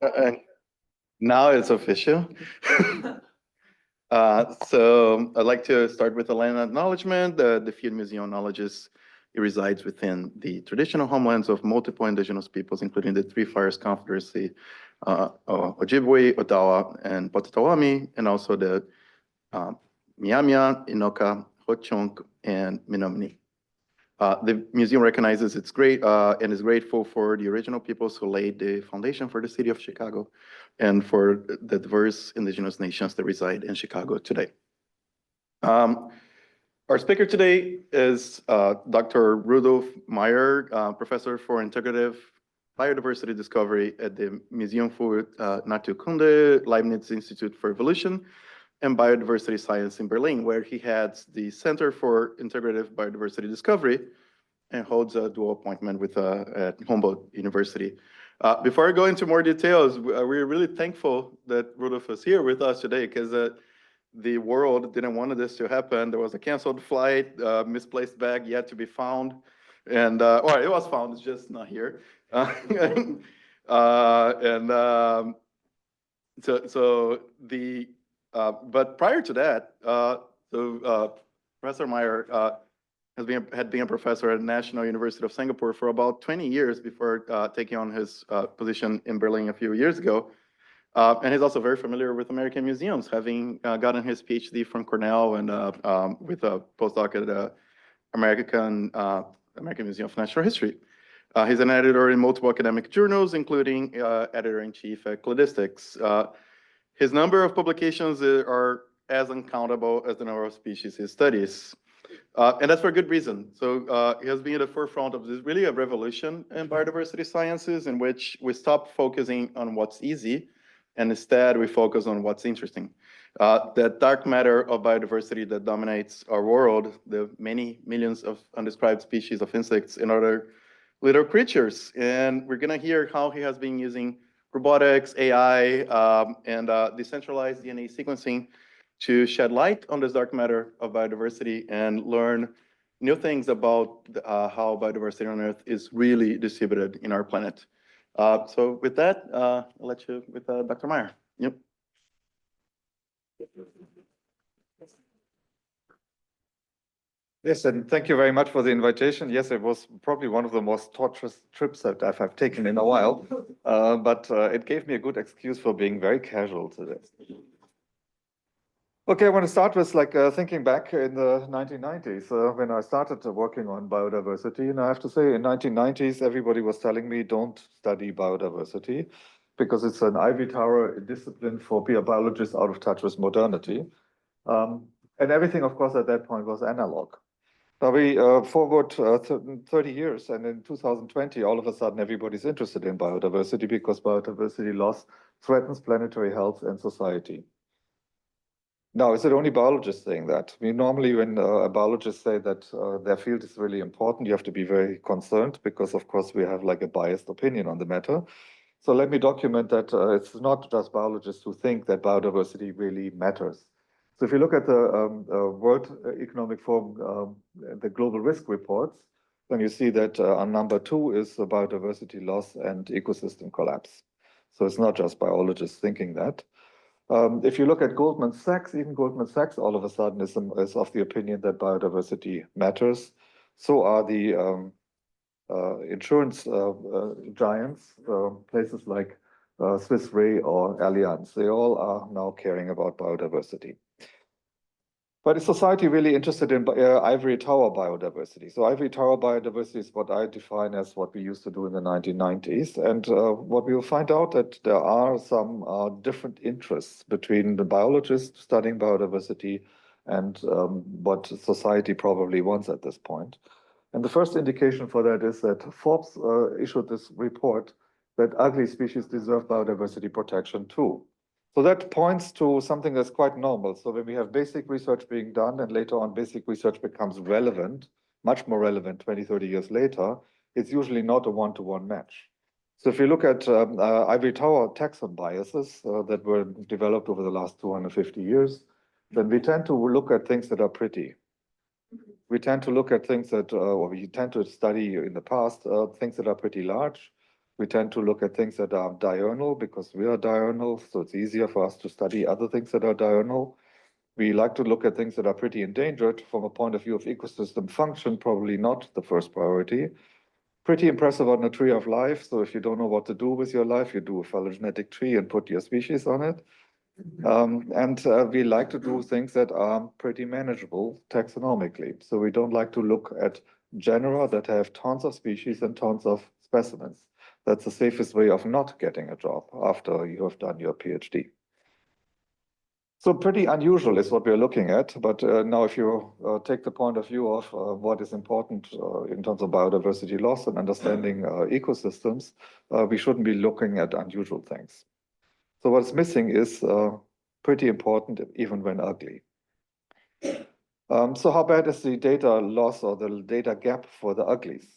Uh, Now it's official. So I'd like to start with a land acknowledgement. The Field Museum acknowledges it resides within the traditional homelands of multiple indigenous peoples, including the Three Fires Confederacy, Ojibwe, Ottawa, and Potawatomi, and also the Miamia, Inoka, Ho-Chunk, and Menominee. The museum recognizes its great and is grateful for the original peoples who laid the foundation for the city of Chicago and for the diverse indigenous nations that reside in Chicago today. Our speaker today is Dr. Rudolf Meier, professor for integrative biodiversity discovery at the Museum für Naturkunde Leibniz Institute for Evolution and Biodiversity Science in Berlin, where he heads the Center for Integrative Biodiversity Discovery and holds a dual appointment with at Humboldt University. Before I go into more details, we're really thankful that Rudolf is here with us today because the world didn't want this to happen. There was a canceled flight, misplaced bag yet to be found, and or it was found, it's just not here. But prior to that, Professor Meier had been a professor at National University of Singapore for about 20 years before taking on his position in Berlin a few years ago. And he's also very familiar with American museums, having gotten his PhD from Cornell and with a postdoc at the American Museum of Natural History. He's an editor in multiple academic journals, including editor-in-chief at Cladistics. His number of publications are as uncountable as the number of species he studies. And that's for good reason. So he has been at the forefront of this really a revolution in biodiversity sciences in which we stop focusing on what's easy and instead we focus on what's interesting. That dark matter of biodiversity that dominates our world, the many millions of undescribed species of insects and other little creatures. And we're gonna hear how he has been using robotics, AI, and decentralized DNA sequencing to shed light on this dark matter of biodiversity and learn new things about how biodiversity on Earth is really distributed in our planet. So with that, I'll let you with Dr. Meier. Yep. Yes, and thank you very much for the invitation. Yes, it was probably one of the most torturous trips that I've taken in a while, but it gave me a good excuse for being very casual today. Okay, I want to start with thinking back in the 1990s when I started working on biodiversity. And I have to say, in 1990s, everybody was telling me, don't study biodiversity because it's an ivory tower discipline for biologists out of touch with modernity. And everything, of course, at that point was analog. Now we forward 30 years, and in 2020, all of a sudden, everybody's interested in biodiversity because biodiversity loss threatens planetary health and society. Now, is it only biologists saying that? I mean, normally when a biologist say that their field is really important, you have to be very concerned because, of course, we have like a biased opinion on the matter. So let me document that it's not just biologists who think that biodiversity really matters. So if you look at the World Economic Forum, the global risk reports, then you see that on number 2 is biodiversity loss and ecosystem collapse. So it's not just biologists thinking that. If you look at Goldman Sachs, even Goldman Sachs all of a sudden is of the opinion that biodiversity matters. So are the insurance giants, places like Swiss Re or Allianz. They all are now caring about biodiversity. But is society really interested in ivory tower biodiversity? So ivory tower biodiversity is what I define as what we used to do in the 1990s. And what we will find out that there are some different interests between the biologists studying biodiversity and what society probably wants at this point. And the first indication for that is that Forbes issued this report that ugly species deserve biodiversity protection too. So that points to something that's quite normal. So when we have basic research being done and later on basic research becomes relevant, much more relevant 20, 30 years later, it's usually not a one-to-one match. So if you look at ivory tower taxon biases that were developed over the last 250 years, then we tend to look at things that are pretty. We tend to look at things that, or we tend to study in the past, things that are pretty large. We tend to look at things that are diurnal because we are diurnal, so it's easier for us to study other things that are diurnal. We like to look at things that are pretty endangered from a point of view of ecosystem function, probably not the first priority. Pretty impressive on the tree of life. So if you don't know what to do with your life, you do a phylogenetic tree and put your species on it. We like to do things that are pretty manageable taxonomically. So we don't like to look at genera that have tons of species and tons of specimens. That's the safest way of not getting a job after you have done your PhD. So pretty unusual is what we're looking at. But now if you take the point of view of what is important in terms of biodiversity loss and understanding ecosystems, we shouldn't be looking at unusual things. So what's missing is pretty important, even when ugly. So how bad is the data loss or the data gap for the uglies?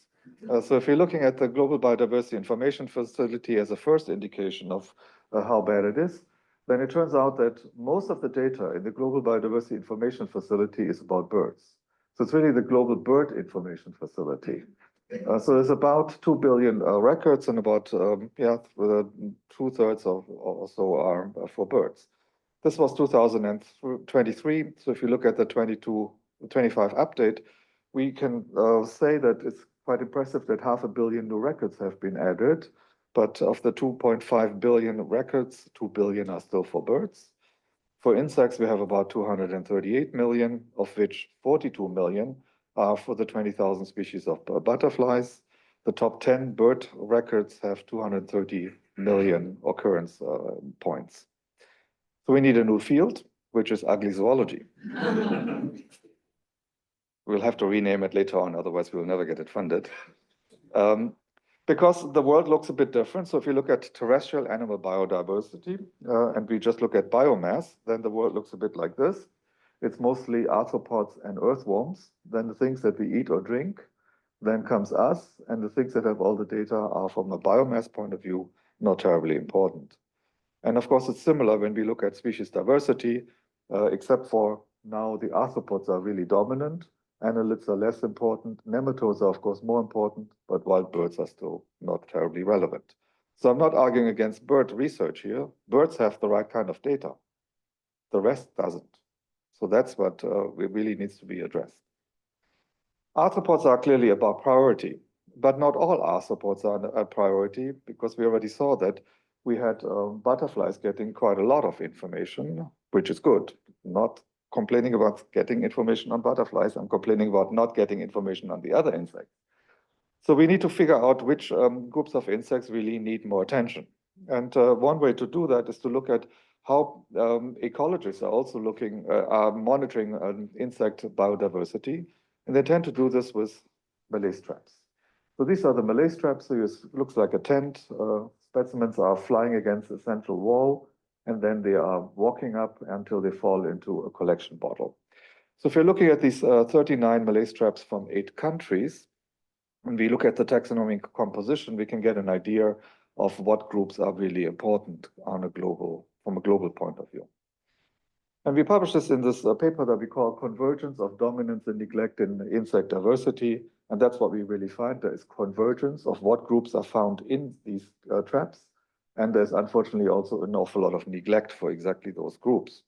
So if you're looking at the Global Biodiversity Information Facility as a first indication of how bad it is, then it turns out that most of the data in the Global Biodiversity Information Facility is about birds. So it's really the Global Bird Information Facility. So there's about 2 billion records, and about 2/3 or so are for birds. This was 2023. So if you look at the 22-25 update, we can say that it's quite impressive that 500 million new records have been added. But of the 2.5 billion records, 2 billion are still for birds. For insects, we have about 238 million, of which 42 million are for the 20,000 species of butterflies. The top 10 bird records have 230 million occurrence points. So we need a new field, which is ugly zoology. We'll have to rename it later on, otherwise we'll never get it funded. Because the world looks a bit different. So if you look at terrestrial animal biodiversity, and we just look at biomass, then the world looks a bit like this. It's mostly arthropods and earthworms, then the things that we eat or drink, then comes us, and the things that have all the data are, from a biomass point of view, not terribly important. And of course, it's similar when we look at species diversity, except for now the arthropods are really dominant. Annelids are less important. Nematodes are, of course, more important, but wild birds are still not terribly relevant. So I'm not arguing against bird research here. Birds have the right kind of data. The rest doesn't. So that's what really needs to be addressed. Arthropods are clearly about priority, but not all arthropods are a priority, because we already saw that we had butterflies getting quite a lot of information, which is good. Not complaining about getting information on butterflies, I'm complaining about not getting information on the other insects. So we need to figure out which groups of insects really need more attention. And one way to do that is to look at how ecologists are also are monitoring insect biodiversity. And they tend to do this with Malaise traps. So these are the Malaise traps. So it looks like a tent. Specimens are flying against a central wall, and then they are walking up until they fall into a collection bottle. So if you're looking at these 39 Malaise traps from 8 countries, and we look at the taxonomic composition, we can get an idea of what groups are really important from a global point of view. And we published this in this paper that we call Convergence of Dominance and Neglect in Insect Diversity. And that's what we really find. There is convergence of what groups are found in these traps. And there's unfortunately also an awful lot of neglect for exactly those groups.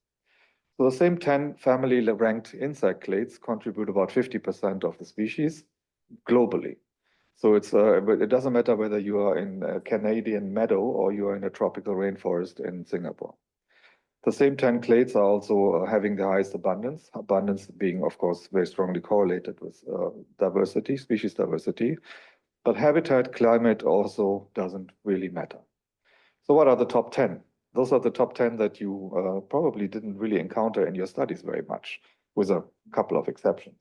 So the same 10 family-ranked insect clades contribute about 50% of the species globally. So it doesn't matter whether you are in a Canadian meadow or you are in a tropical rainforest in Singapore. The same 10 clades are also having the highest abundance being, of course, very strongly correlated with diversity, species diversity. But habitat, climate also doesn't really matter. So what are the top 10? Those are the top 10 that you probably didn't really encounter in your studies very much, with a couple of exceptions.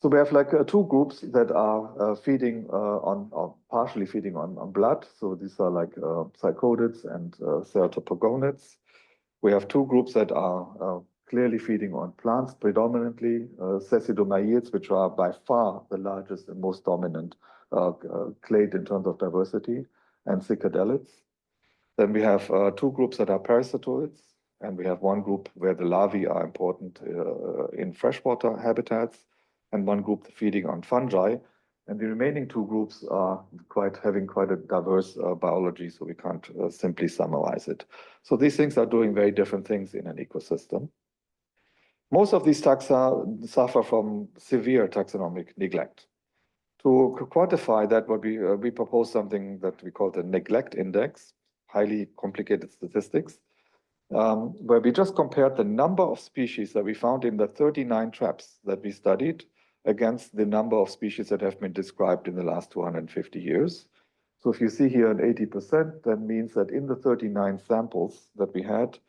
So we have like 2 groups that are feeding or partially feeding on blood. So these are like cycodids and ceratopogonids. We have 2 groups that are clearly feeding on plants predominantly, sesidomyids, which are by far the largest and most dominant clade in terms of diversity, and psychedelics. Then we have 2 groups that are parasitoids, and we have 1 group where the larvae are important in freshwater habitats, and 1 group feeding on fungi. And the remaining two groups are having quite a diverse biology, so we can't simply summarize it. So these things are doing very different things in an ecosystem. Most of these taxa suffer from severe taxonomic neglect. To quantify that, we propose something that we call the neglect index, highly complicated statistics, where we just compared the number of species that we found in the 39 traps that we studied against the number of species that have been described in the last 250 years. So if you see here an 80%, that means that in the 39 samples that we had,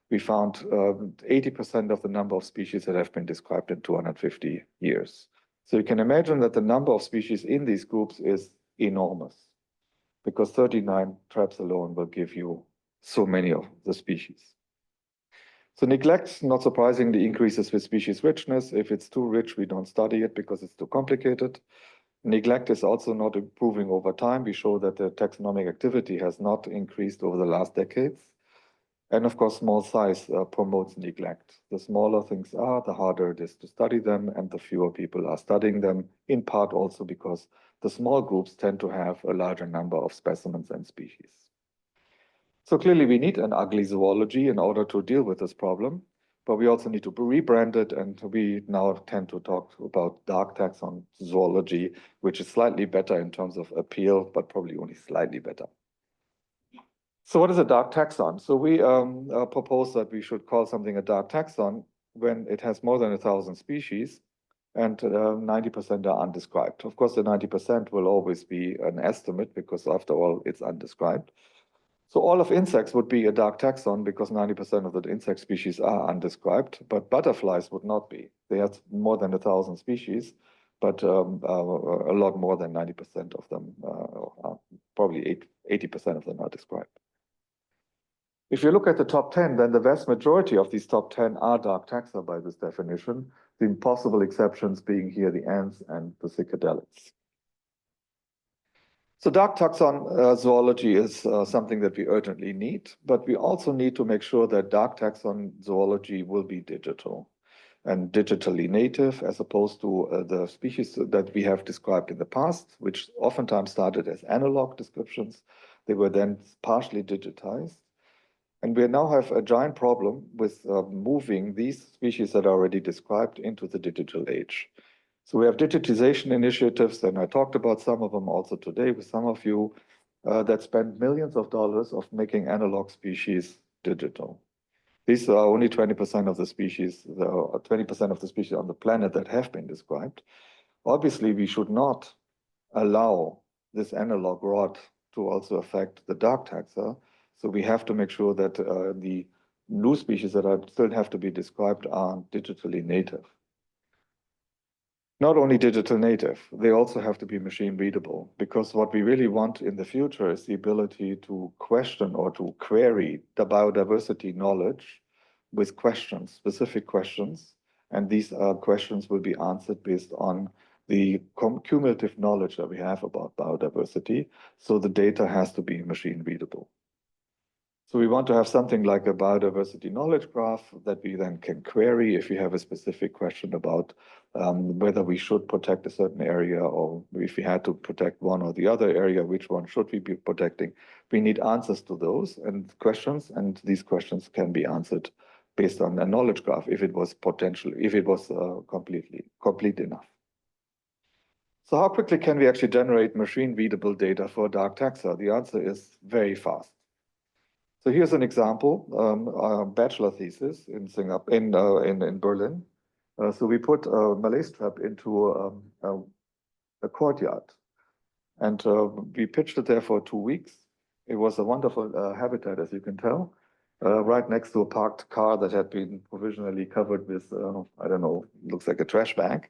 we found 80% of the number of species that have been described in 250 years. So you can imagine that the number of species in these groups is enormous, because 39 traps alone will give you so many of the species. So neglect, not surprisingly, increases with species richness. If it's too rich, we don't study it because it's too complicated. Neglect is also not improving over time. We show that the taxonomic activity has not increased over the last decades. And of course, small size promotes neglect. The smaller things are, the harder it is to study them, and the fewer people are studying them, in part also because the small groups tend to have a larger number of specimens and species. So clearly we need an ugly zoology in order to deal with this problem, but we also need to rebrand it, and we now tend to talk about dark taxon zoology, which is slightly better in terms of appeal, but probably only slightly better. So what is a dark taxon? So we propose that we should call something a dark taxon when it has more than 1,000 species and 90% are undescribed. Of course, the 90% will always be an estimate because after all, it's undescribed. So all of insects would be a dark taxon because 90% of the insect species are undescribed, but butterflies would not be. They have more than 1,000 species, but a lot more than 90% of them, probably 80% of them are described. If you look at the top 10, then the vast majority of these top 10 are dark taxa by this definition, the impossible exceptions being here the ants and the psychedelics. So dark taxon zoology is something that we urgently need, but we also need to make sure that dark taxon zoology will be digital and digitally native, as opposed to the species that we have described in the past, which oftentimes started as analog descriptions. They were then partially digitized. And we now have a giant problem with moving these species that are already described into the digital age. So we have digitization initiatives, and I talked about some of them also today with some of you, that spend millions of dollars of making analog species digital. These are only 20% of the species, 20% of the species on the planet that have been described. Obviously, we should not allow this analog rot to also affect the dark taxa. So we have to make sure that the new species that still have to be described are digitally native. Not only digital native, they also have to be machine readable, because what we really want in the future is the ability to question or to query the biodiversity knowledge with questions, specific questions. And these questions will be answered based on the cumulative knowledge that we have about biodiversity. So the data has to be machine readable. So we want to have something like a biodiversity knowledge graph that we then can query if you have a specific question about whether we should protect a certain area, or if we had to protect one or the other area, which one should we be protecting? We need answers to those and questions, and these questions can be answered based on a knowledge graph if it was complete enough. So how quickly can we actually generate machine readable data for dark taxa? The answer is very fast. So here's an example, a bachelor thesis in Berlin. So we put a Malaise trap into a courtyard, and we pitched it there for 2 weeks. It was a wonderful habitat, as you can tell, right next to a parked car that had been provisionally covered with, I don't know, looks like a trash bag.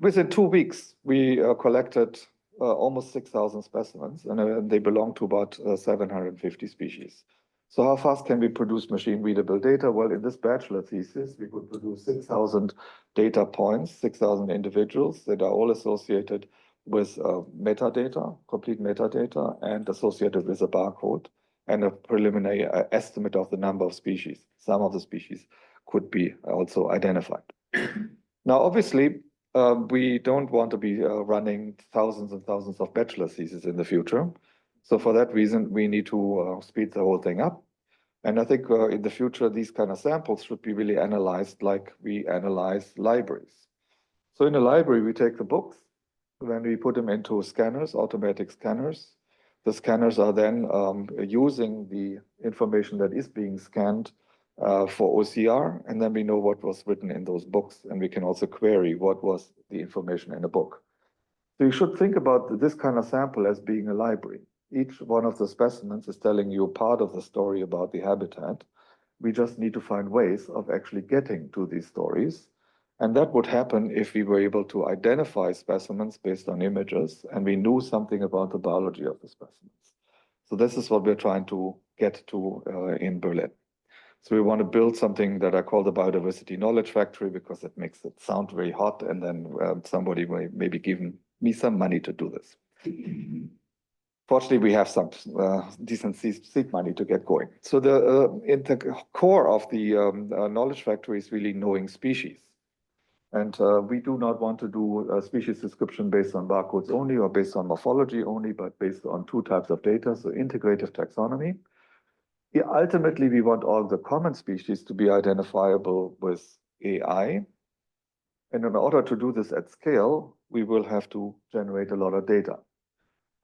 Within 2 weeks, we collected almost 6,000 specimens, and they belong to about 750 species. So how fast can we produce machine readable data? Well, in this bachelor thesis, we could produce 6,000 data points, 6,000 individuals that are all associated with metadata, complete metadata, and associated with a barcode and a preliminary estimate of the number of species. Some of the species could be also identified. Now, obviously, We don't want to be running thousands and thousands of bachelor theses in the future. So for that reason, we need to speed the whole thing up. And I think in the future, these kind of samples should be really analyzed like we analyze libraries. So in a library, we take the books, then we put them into scanners, automatic scanners. The scanners are then using the information that is being scanned for OCR, and then we know what was written in those books, and we can also query what was the information in a book. So you should think about this kind of sample as being a library. Each one of the specimens is telling you part of the story about the habitat. We just need to find ways of actually getting to these stories. And that would happen if we were able to identify specimens based on images and we knew something about the biology of the specimens. So this is what we're trying to get to in Berlin. So we want to build something that I call the Biodiversity Knowledge Factory because it makes it sound very hot, and then somebody may maybe give me some money to do this. Fortunately, we have some decent seed money to get going. So in the core of the knowledge factory is really knowing species. And we do not want to do a species description based on barcodes only or based on morphology only, but based on two types of data, so integrative taxonomy. Here, ultimately, we want all the common species to be identifiable with AI. And in order to do this at scale, we will have to generate a lot of data.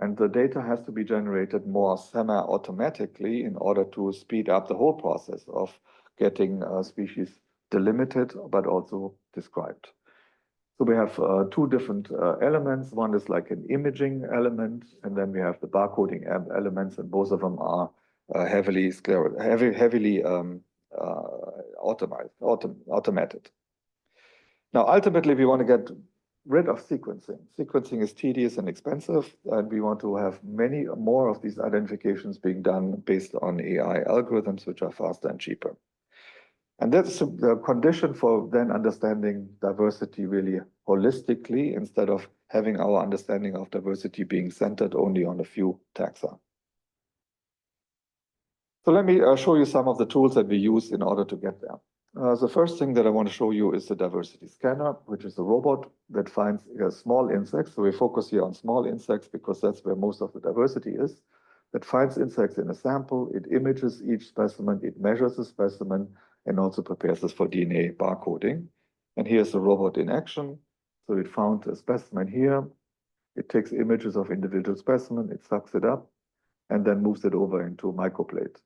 And the data has to be generated more semi-automatically in order to speed up the whole process of getting species delimited, but also described. So we have two different elements. One is like an imaging element, and then we have the barcoding elements, and both of them are heavily automated. Now, ultimately, we want to get rid of sequencing. Sequencing is tedious and expensive, and we want to have many more of these identifications being done based on AI algorithms, which are faster and cheaper. And that's the condition for then understanding diversity really holistically, instead of having our understanding of diversity being centered only on a few taxa. So let me show you some of the tools that we use in order to get there. The first thing that I want to show you is the diversity scanner, which is a robot that finds small insects. So we focus here on small insects because that's where most of the diversity is. That finds insects in a sample, it images each specimen, it measures the specimen, and also prepares this for DNA barcoding. And here's the robot in action. So it found a specimen here. It takes images of individual specimen, it sucks it up, and then moves it over into a microplate.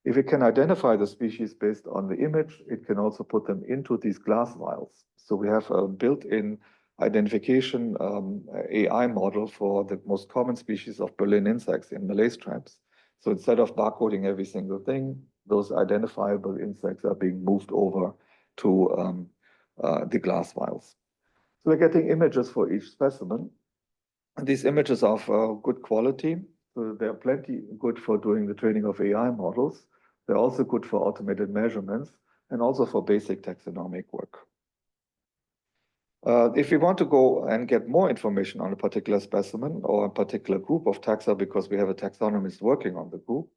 If it can identify the species based on the image, it can also put them into these glass vials. So we have a built-in identification AI model for the most common species of Berlin insects in Malaise traps. So instead of barcoding every single thing, those identifiable insects are being moved over to the glass vials. So we're getting images for each specimen. And these images are of good quality. So they're plenty good for doing the training of AI models. They're also good for automated measurements and also for basic taxonomic work. If we want to go and get more information on a particular specimen or a particular group of taxa, because we have a taxonomist working on the group,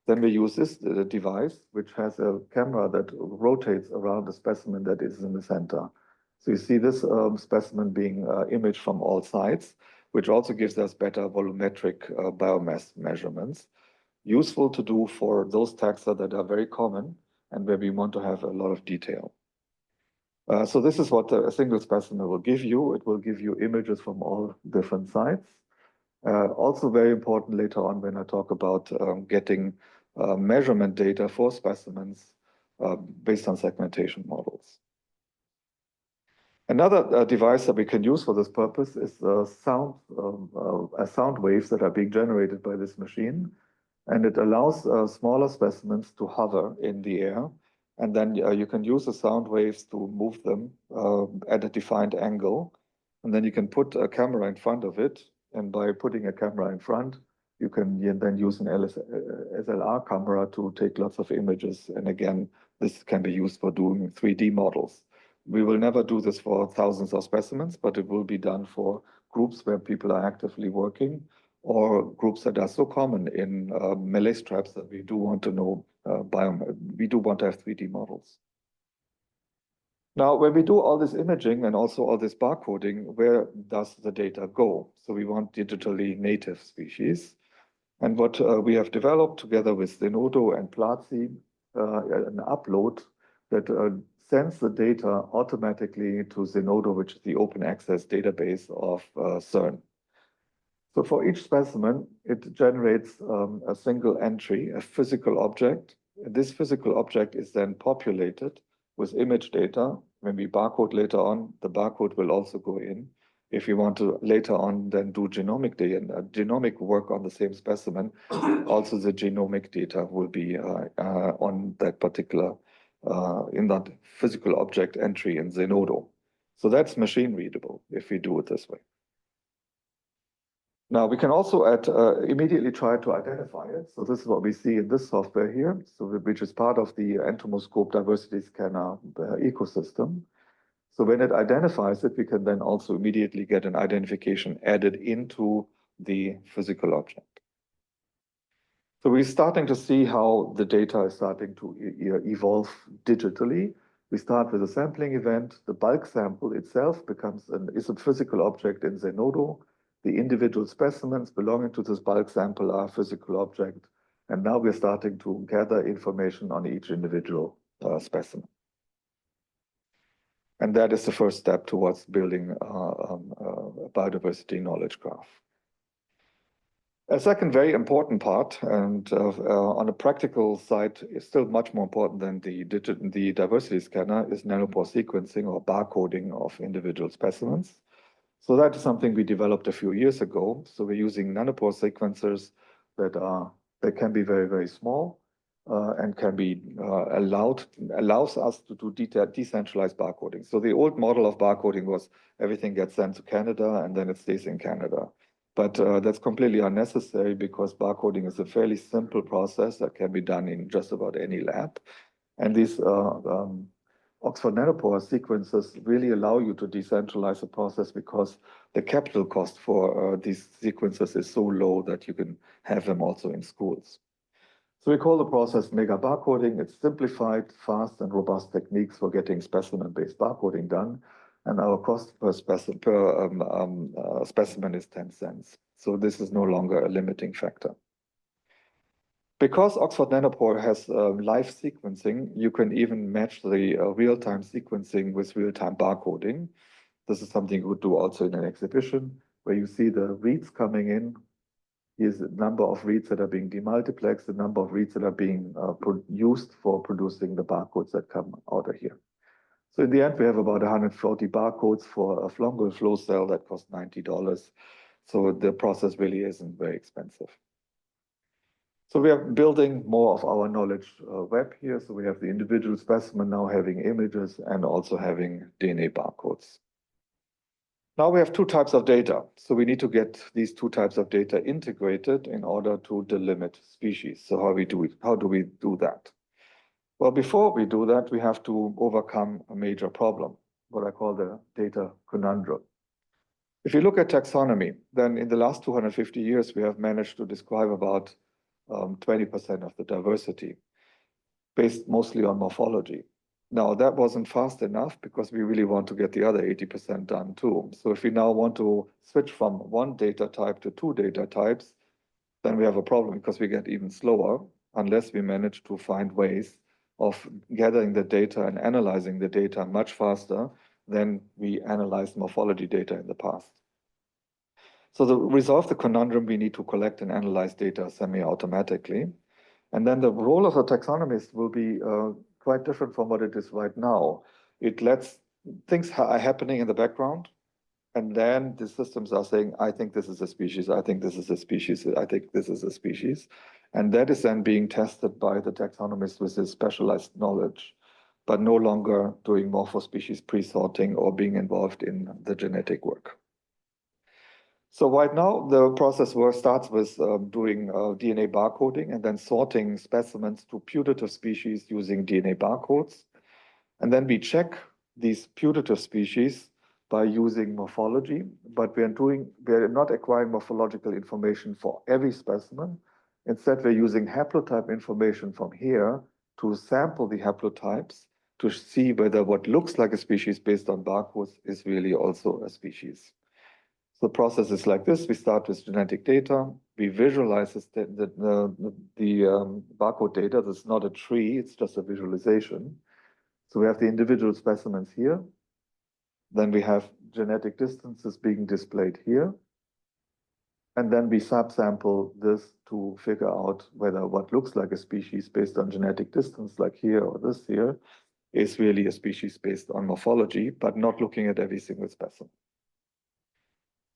then we use this device, which has a camera that rotates around the specimen that is in the center. So you see this specimen being imaged from all sides, which also gives us better volumetric biomass measurements, useful to do for those taxa that are very common and where we want to have a lot of detail. So this is what a single specimen will give you. It will give you images from all different sites. Also very important later on when I talk about getting measurement data for specimens based on segmentation models. Another device that we can use for this purpose is sound waves that are being generated by this machine. And it allows smaller specimens to hover in the air. And then you can use the sound waves to move them at a defined angle. And then you can put a camera in front of it. And by putting a camera in front, you can then use an SLR camera to take lots of images. And again, this can be used for doing 3D models. We will never do this for thousands of specimens, but it will be done for groups where people are actively working, or groups that are so common in Malaise traps that we do want to know we do want to have 3D models. Now, when we do all this imaging and also all this barcoding, where does the data go? So we want digitally native species. And what we have developed together with Zenodo and Platzi, an upload that sends the data automatically to Zenodo, which is the open access database of CERN. So for each specimen, it generates a single entry, a physical object. This physical object is then populated with image data. When we barcode later on, the barcode will also go in. If you want to later on then do genomic work on the same specimen, also the genomic data will be on that particular, in that physical object entry in Zenodo. So that's machine readable if we do it this way. Now we can also immediately try to identify it. So this is what we see in this software here, so which is part of the entomoscope diversity scanner ecosystem. So when it identifies it, we can then also immediately get an identification added into the physical object. So we're starting to see how the data is starting to evolve digitally. We start with a sampling event. The bulk sample itself is a physical object in Zenodo. The individual specimens belonging to this bulk sample are a physical object. And now we're starting to gather information on each individual specimen. And that is the first step towards building a biodiversity knowledge graph. A second very important part, and on a practical side, is still much more important than the diversity scanner, is nanopore sequencing or barcoding of individual specimens. So that is something we developed a few years ago. So we're using nanopore sequencers that can be very, very small and can be allows us to do decentralized barcoding. So the old model of barcoding was everything gets sent to Canada and then it stays in Canada. But that's completely unnecessary because barcoding is a fairly simple process that can be done in just about any lab. And these Oxford Nanopore sequences really allow you to decentralize the process because the capital cost for these sequences is so low that you can have them also in schools. So we call the process mega barcoding. It's simplified, fast, and robust techniques for getting specimen-based barcoding done. And our cost per specimen is 10 cents. So this is no longer a limiting factor. Because Oxford Nanopore has live sequencing, you can even match the real-time sequencing with real-time barcoding. This is something you would do also in an exhibition where you see the reads coming in. Here's the number of reads that are being demultiplexed, the number of reads that are being used for producing the barcodes that come out of here. So in the end, we have about 140 barcodes for a fungal flow cell that costs $90. So the process really isn't very expensive. So we are building more of our knowledge web here. So we have the individual specimen now having images and also having DNA barcodes. Now we have two types of data. So we need to get these two types of data integrated in order to delimit species. So how do we do that? Well, before we do that, we have to overcome a major problem, what I call the data conundrum. If you look at taxonomy, then in the last 250 years, we have managed to describe about 20% of the diversity, based mostly on morphology. Now, that wasn't fast enough because we really want to get the other 80% done too. So if we now want to switch from one data type to two data types, then we have a problem because we get even slower unless we manage to find ways of gathering the data and analyzing the data much faster than we analyzed morphology data in the past. So to resolve the conundrum, we need to collect and analyze data semi-automatically. And then the role of the taxonomist will be quite different from what it is right now. It lets things are happening in the background, and then the systems are saying, I think this is a species, I think this is a species, I think this is a species. And that is then being tested by the taxonomist with his specialized knowledge, but no longer doing morphospecies pre-sorting or being involved in the genetic work. So right now, the process starts with doing DNA barcoding and then sorting specimens to putative species using DNA barcodes. And then we check these putative species by using morphology, but we're not acquiring morphological information for every specimen. Instead, we're using haplotype information from here to sample the haplotypes to see whether what looks like a species based on barcodes is really also a species. So the process is like this. We start with genetic data. We visualize the barcode data. This is not a tree. It's just a visualization. So we have the individual specimens here. Then we have genetic distances being displayed here. And then we subsample this to figure out whether what looks like a species based on genetic distance, like here or this here, is really a species based on morphology, but not looking at every single specimen.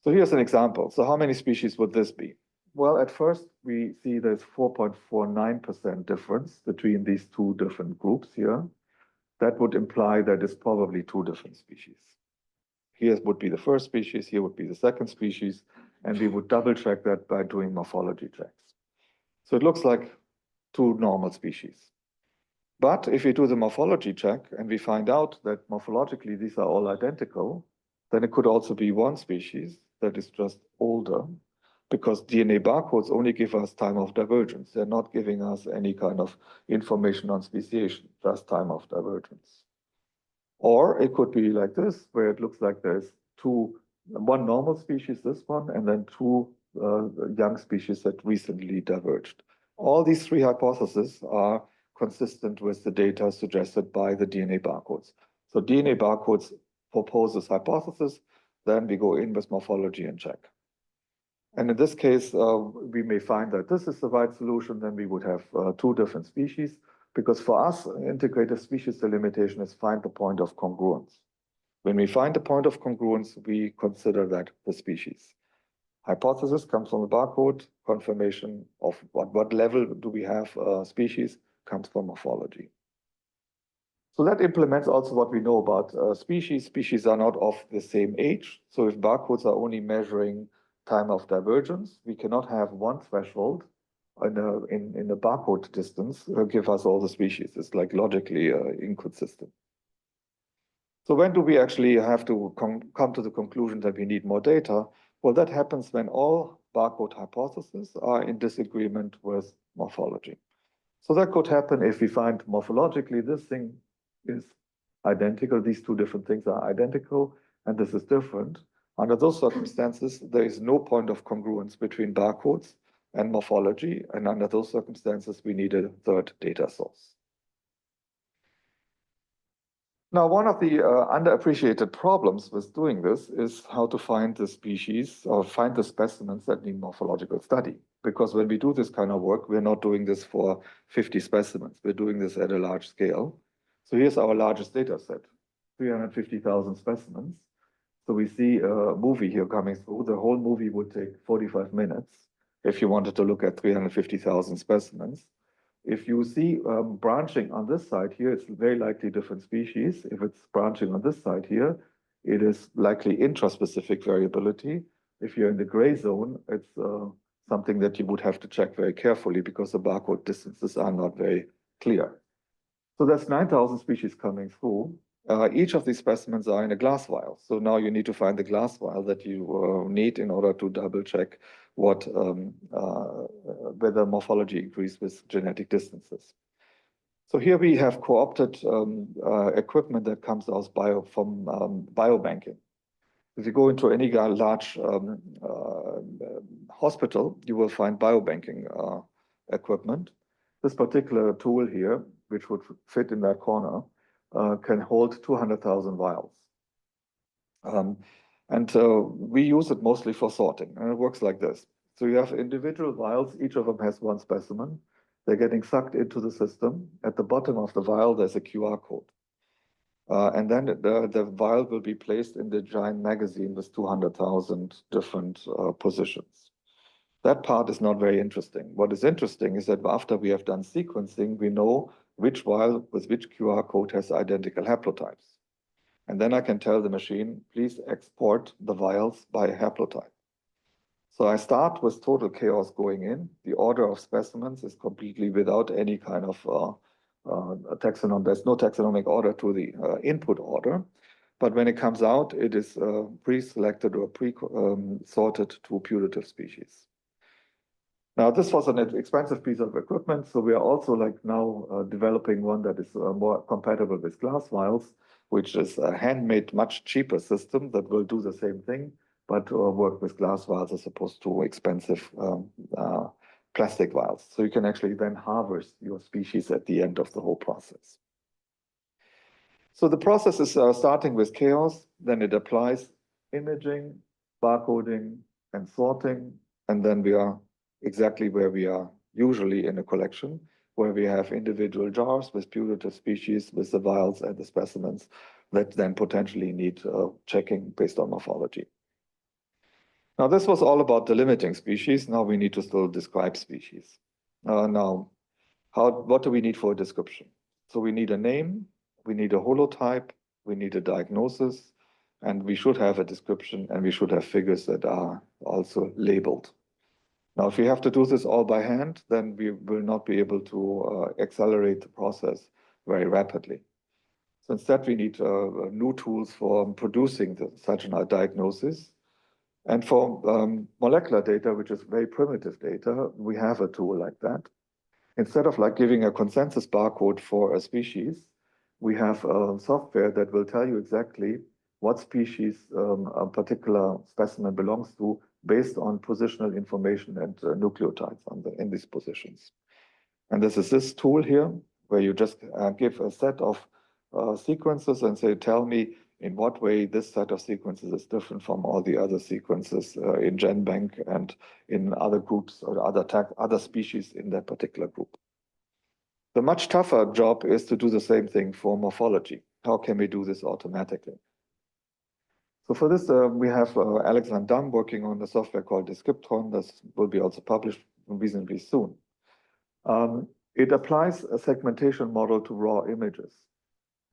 So here's an example. So how many species would this be? Well, at first we see there's 4.49% difference between these two different groups here. That would imply that it's probably two different species. Here would be the first species, here would be the second species, and we would double check that by doing morphology checks. So it looks like two normal species. But if we do the morphology check and we find out that morphologically these are all identical, then it could also be one species that is just older, because DNA barcodes only give us time of divergence. They're not giving us any kind of information on speciation, just time of divergence. Or it could be like this, where it looks like there's one normal species, this one, and then two young species that recently diverged. All these three hypotheses are consistent with the data suggested by the DNA barcodes. So DNA barcodes proposes hypothesis, then we go in with morphology and check. And in this case, we may find that this is the right solution, then we would have two different species, because for us, integrated species delimitation is find the point of congruence. When we find the point of congruence, we consider that the species. Hypothesis comes from the barcode, confirmation of what level do we have species comes from morphology. So that implements also what we know about species. Species are not of the same age. So if barcodes are only measuring time of divergence, we cannot have one threshold in a barcode distance give us all the species. It's like logically inconsistent. So when do we actually have to come to the conclusion that we need more data? Well, that happens when all barcode hypotheses are in disagreement with morphology. So that could happen if we find morphologically this thing is identical, these two different things are identical, and this is different. Under those circumstances, there is no point of congruence between barcodes and morphology, and under those circumstances, we need a third data source. Now, one of the underappreciated problems with doing this is how to find the species or find the specimens that need morphological study. Because when we do this kind of work, we're not doing this for 50 specimens. We're doing this at a large scale. So here's our largest data set, 350,000 specimens. So we see a movie here coming through. The whole movie would take 45 minutes if you wanted to look at 350,000 specimens. If you see branching on this side here, it's very likely different species. If it's branching on this side here, it is likely intraspecific variability. If you're in the gray zone, it's something that you would have to check very carefully because the barcode distances are not very clear. So that's 9,000 species coming through. Each of these specimens are in a glass vial. So now you need to find the glass vial that you need in order to double check whether morphology agrees with genetic distances. So here we have co-opted equipment that comes out from biobanking. If you go into any large hospital, you will find biobanking equipment. This particular tool here, which would fit in that corner, can hold 200,000 vials. We use it mostly for sorting, and it works like this. So you have individual vials, each of them has one specimen. They're getting sucked into the system. At the bottom of the vial, there's a QR code. And then the vial will be placed in the giant magazine with 200,000 different positions. That part is not very interesting. What is interesting is that after we have done sequencing, we know which vial with which QR code has identical haplotypes. And then I can tell the machine, please export the vials by haplotype. So I start with total chaos going in. The order of specimens is completely without any kind of taxonomy. There's no taxonomic order to the input order. But when it comes out, it is pre-selected or pre-sorted to putative species. Now, this was an expensive piece of equipment, so we are also like now developing one that is more compatible with glass vials, which is a handmade, much cheaper system that will do the same thing, but work with glass vials as opposed to expensive plastic vials. So you can actually then harvest your species at the end of the whole process. So the process is starting with chaos, then it applies imaging, barcoding, and sorting, and then we are exactly where we are usually in a collection, where we have individual jars with putative species, with the vials and the specimens that then potentially need checking based on morphology. Now, this was all about delimiting species. Now we need to still describe species. What do we need for a description? So we need a name, we need a holotype, we need a diagnosis, and we should have a description, and we should have figures that are also labeled. Now, if we have to do this all by hand, then we will not be able to accelerate the process very rapidly. So instead, we need new tools for producing such a diagnosis. And for molecular data, which is very primitive data, we have a tool like that. Instead of like giving a consensus barcode for a species, we have software that will tell you exactly what species a particular specimen belongs to based on positional information and nucleotides in these positions. And this is this tool here, where you just give a set of sequences and say, tell me in what way this set of sequences is different from all the other sequences in GenBank and in other groups or other species in that particular group. The much tougher job is to do the same thing for morphology. How can we do this automatically? So for this, we have Alex Van Dam working on a software called Descriptron. This will be also published reasonably soon. It applies a segmentation model to raw images.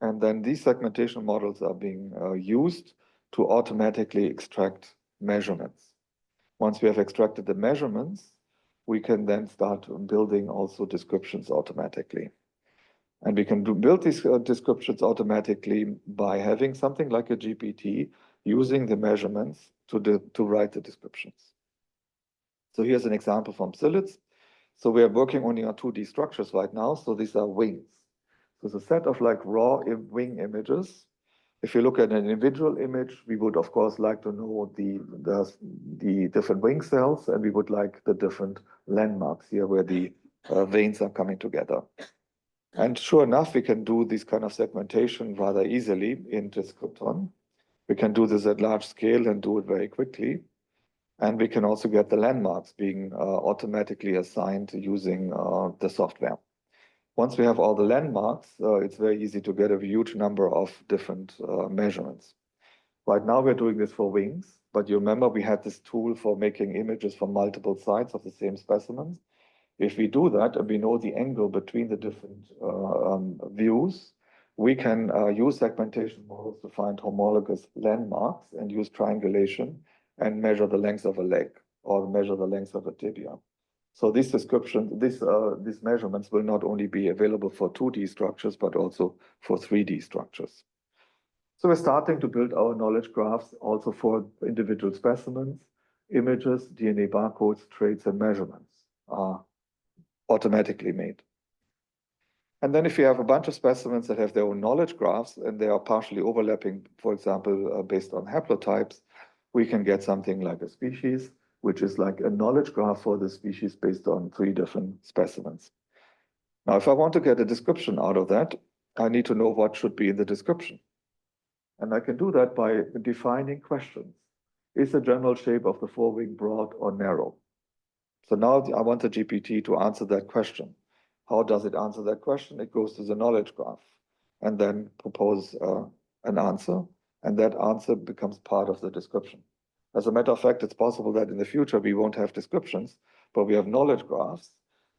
And then these segmentation models are being used to automatically extract measurements. Once we have extracted the measurements, we can then start building also descriptions automatically. And we can build these descriptions automatically by having something like a GPT using the measurements to write the descriptions. So here's an example from psyllids. So we are working only on 2D structures right now. So these are wings. So it's a set of like raw wing images. If you look at an individual image, we would of course like to know the different wing cells, and we would like the different landmarks here where the veins are coming together. And sure enough, we can do this kind of segmentation rather easily in Descriptron. We can do this at large scale and do it very quickly. And we can also get the landmarks being automatically assigned using the software. Once we have all the landmarks, it's very easy to get a huge number of different measurements. Right now, we're doing this for wings, but you remember we had this tool for making images from multiple sides of the same specimen. If we do that and we know the angle between the different views, we can use segmentation models to find homologous landmarks and use triangulation and measure the length of a leg or measure the length of a tibia. So these these measurements will not only be available for 2D structures, but also for 3D structures. So we're starting to build our knowledge graphs also for individual specimens, images, DNA barcodes, traits, and measurements are automatically made. And then if you have a bunch of specimens that have their own knowledge graphs and they are partially overlapping, for example, based on haplotypes, we can get something like a species, which is like a knowledge graph for the species based on 3 different specimens. Now, if I want to get a description out of that, I need to know what should be in the description. And I can do that by defining questions. Is the general shape of the forewing broad or narrow? So now I want the GPT to answer that question. How does it answer that question? It goes to the knowledge graph and then propose an answer, and that answer becomes part of the description. As a matter of fact, it's possible that in the future we won't have descriptions, but we have knowledge graphs.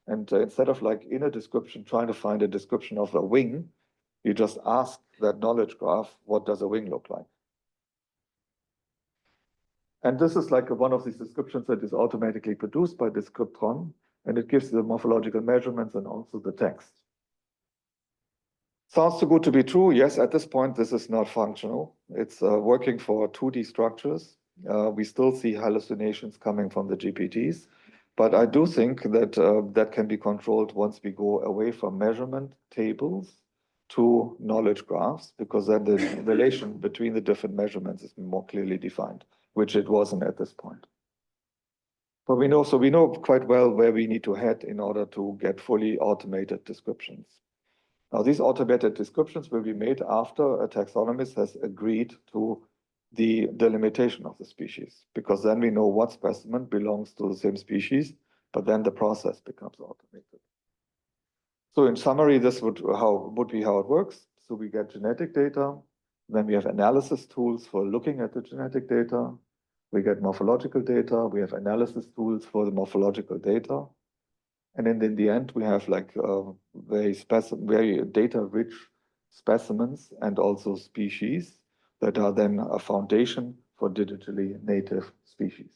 And instead of like in a description trying to find a description of a wing, you just ask that knowledge graph, what does a wing look like? And this is like one of these descriptions that is automatically produced by Descriptron, and it gives the morphological measurements and also the text. Sounds too good to be true. Yes, at this point, this is not functional. It's working for 2D structures. We still see hallucinations coming from the GPTs. But I do think that that can be controlled once we go away from measurement tables to knowledge graphs, because then the relation between the different measurements is more clearly defined, which it wasn't at this point. But we know quite well where we need to head in order to get fully automated descriptions. Now, these automated descriptions will be made after a taxonomist has agreed to the delimitation of the species, because then we know what specimen belongs to the same species, but then the process becomes automated. So in summary, this would be how it works. So we get genetic data, then we have analysis tools for looking at the genetic data. We get morphological data, we have analysis tools for the morphological data. And then in the end, we have like very data-rich specimens and also species that are then a foundation for digitally native species.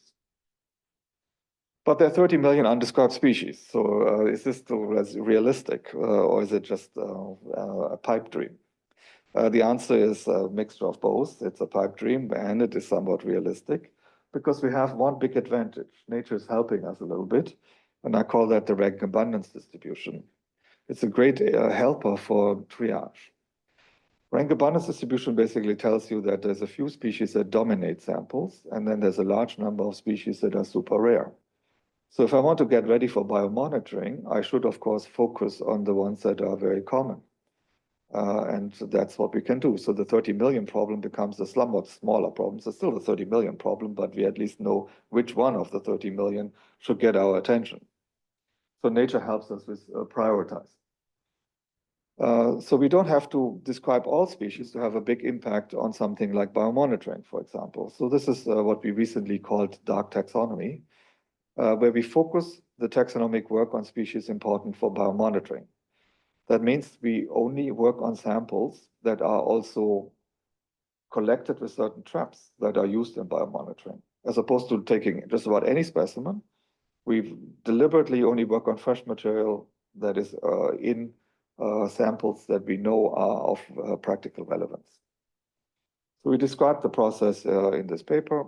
But there are 30 million undescribed species. So is this still realistic or is it just a pipe dream? The answer is a mixture of both. It's a pipe dream and it is somewhat realistic because we have one big advantage. Nature is helping us a little bit, and I call that the rank abundance distribution. It's a great helper for triage. Rank abundance distribution basically tells you that there's a few species that dominate samples, and then there's a large number of species that are super rare. So if I want to get ready for biomonitoring, I should, of course, focus on the ones that are very common. And that's what we can do. So the 30 million problem becomes a somewhat smaller problem. So still a 30 million problem, but we at least know which one of the 30 million should get our attention. So nature helps us with prioritize. So we don't have to describe all species to have a big impact on something like biomonitoring, for example. So this is what we recently called dark taxonomy, where we focus the taxonomic work on species important for biomonitoring. That means we only work on samples that are also collected with certain traps that are used in biomonitoring. As opposed to taking just about any specimen, we deliberately only work on fresh material that is in samples that we know are of practical relevance. So we describe the process in this paper.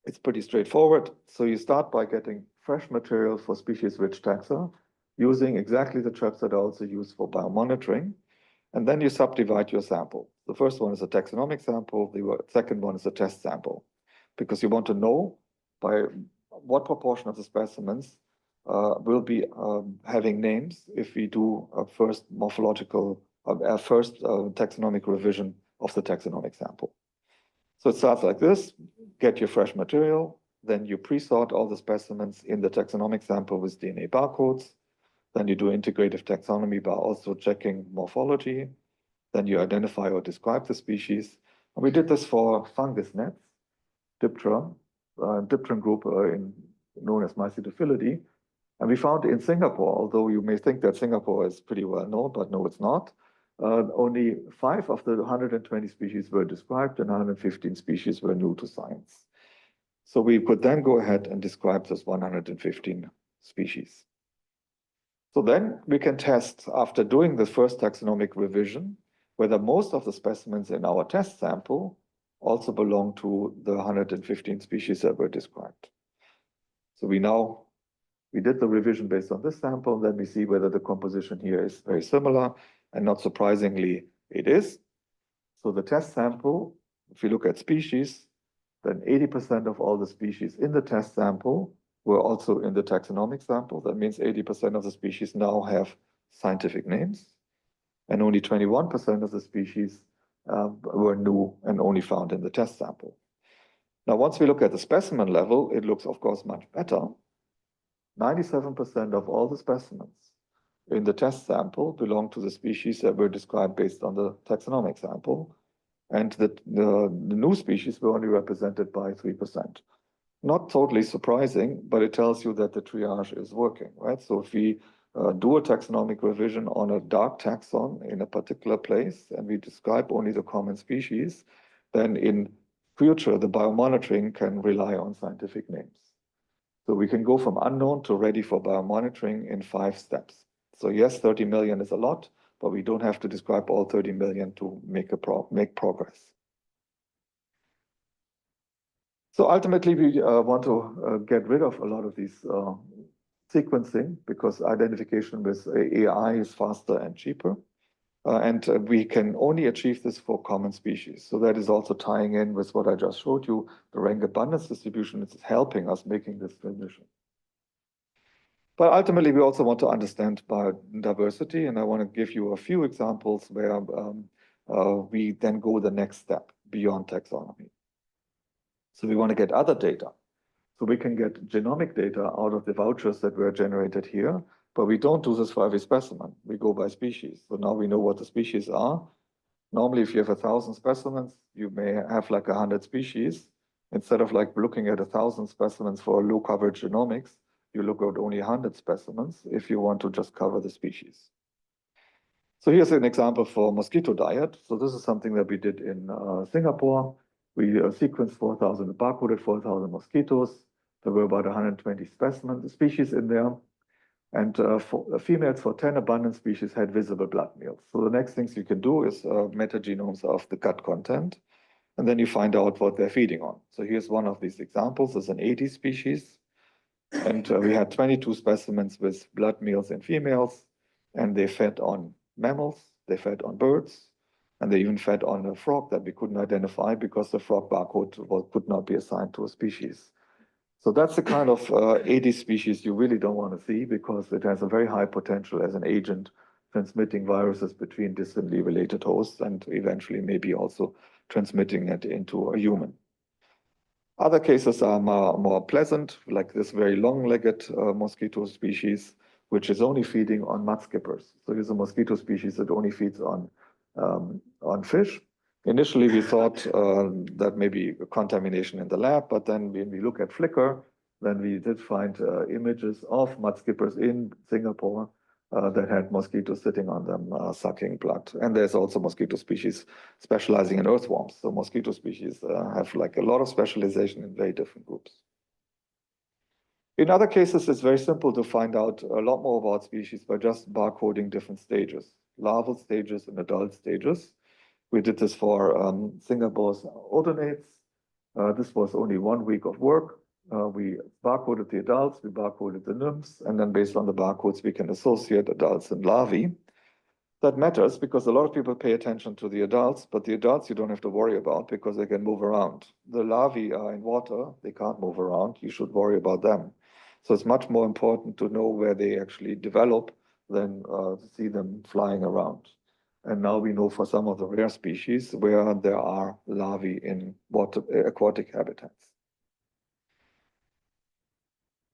It's pretty straightforward. So you start by getting fresh material for species-rich taxa, using exactly the traps that are also used for biomonitoring. And then you subdivide your sample. The first one is a taxonomic sample. The second one is a test sample, because you want to know by what proportion of the specimens will be having names if we do a first morphological, taxonomic revision of the taxonomic sample. So it starts like this: get your fresh material, then you pre-sort all the specimens in the taxonomic sample with DNA barcodes. Then you do integrative taxonomy by also checking morphology. Then you identify or describe the species. And we did this for fungus nets, Diptera group known as Mycetophilidae. And we found in Singapore, although you may think that Singapore is pretty well known, but no, it's not. Only 5 of the 120 species were described and 115 species were new to science. So we could then go ahead and describe those 115 species. So then we can test, after doing the first taxonomic revision, whether most of the specimens in our test sample also belong to the 115 species that were described. So we did the revision based on this sample, and then we see whether the composition here is very similar, and not surprisingly, it is. So the test sample, if you look at species, then 80% of all the species in the test sample were also in the taxonomic sample. That means 80% of the species now have scientific names, and only 21% of the species were new and only found in the test sample. Now, once we look at the specimen level, it looks, of course, much better. 97% of all the specimens in the test sample belong to the species that were described based on the taxonomic sample, and the new species were only represented by 3%. Not totally surprising, but it tells you that the triage is working, right? So if we do a taxonomic revision on a dark taxon in a particular place, and we describe only the common species, then in future, the biomonitoring can rely on scientific names. So we can go from unknown to ready for biomonitoring in 5 steps. So yes, 30 million is a lot, but we don't have to describe all 30 million to make progress. So ultimately, we want to get rid of a lot of these sequencing, because identification with AI is faster and cheaper. And we can only achieve this for common species. So that is also tying in with what I just showed you. The rank abundance distribution is helping us making this transition. But ultimately, we also want to understand biodiversity, and I want to give you a few examples where we then go the next step beyond taxonomy. So we want to get other data. So we can get genomic data out of the vouchers that were generated here, but we don't do this for every specimen. We go by species. So now we know what the species are. Normally, if you have 1,000 specimens, you may have like 100 species. Instead of like looking at 1,000 specimens for low coverage genomics, you look at only 100 specimens if you want to just cover the species. So here's an example for mosquito diet. So this is something that we did in Singapore. We sequenced 4,000, barcoded 4,000 mosquitoes. There were about 120 species in there. And for females for 10 abundant species had visible blood meals. So the next things you can do is metagenomes of the gut content. And then you find out what they're feeding on. So here's one of these examples. There's an 80 species. And we had 22 specimens with blood meals in females. And they fed on mammals, they fed on birds, and they even fed on a frog that we couldn't identify because the frog barcode could not be assigned to a species. So that's the kind of 80 species you really don't want to see because it has a very high potential as an agent transmitting viruses between distantly related hosts and eventually maybe also transmitting it into a human. Other cases are more pleasant, like this very long-legged mosquito species, which is only feeding on mudskippers. So here's a mosquito species that only feeds on fish. Initially, we thought that maybe contamination in the lab, but then when we look at Flickr, then we did find images of mudskippers in Singapore that had mosquitoes sitting on them, sucking blood. And there's also mosquito species specializing in earthworms. So mosquito species have like a lot of specialization in very different groups. In other cases, it's very simple to find out a lot more about species by just barcoding different stages, larval stages and adult stages. We did this for Singapore's odonates. This was only 1 week of work. We barcoded the adults, we barcoded the nymphs, and then based on the barcodes, we can associate adults and larvae. That matters because a lot of people pay attention to the adults, but the adults you don't have to worry about because they can move around. The larvae are in water, they can't move around, you should worry about them. So it's much more important to know where they actually develop than to see them flying around. And now we know for some of the rare species where there are larvae in water, aquatic habitats.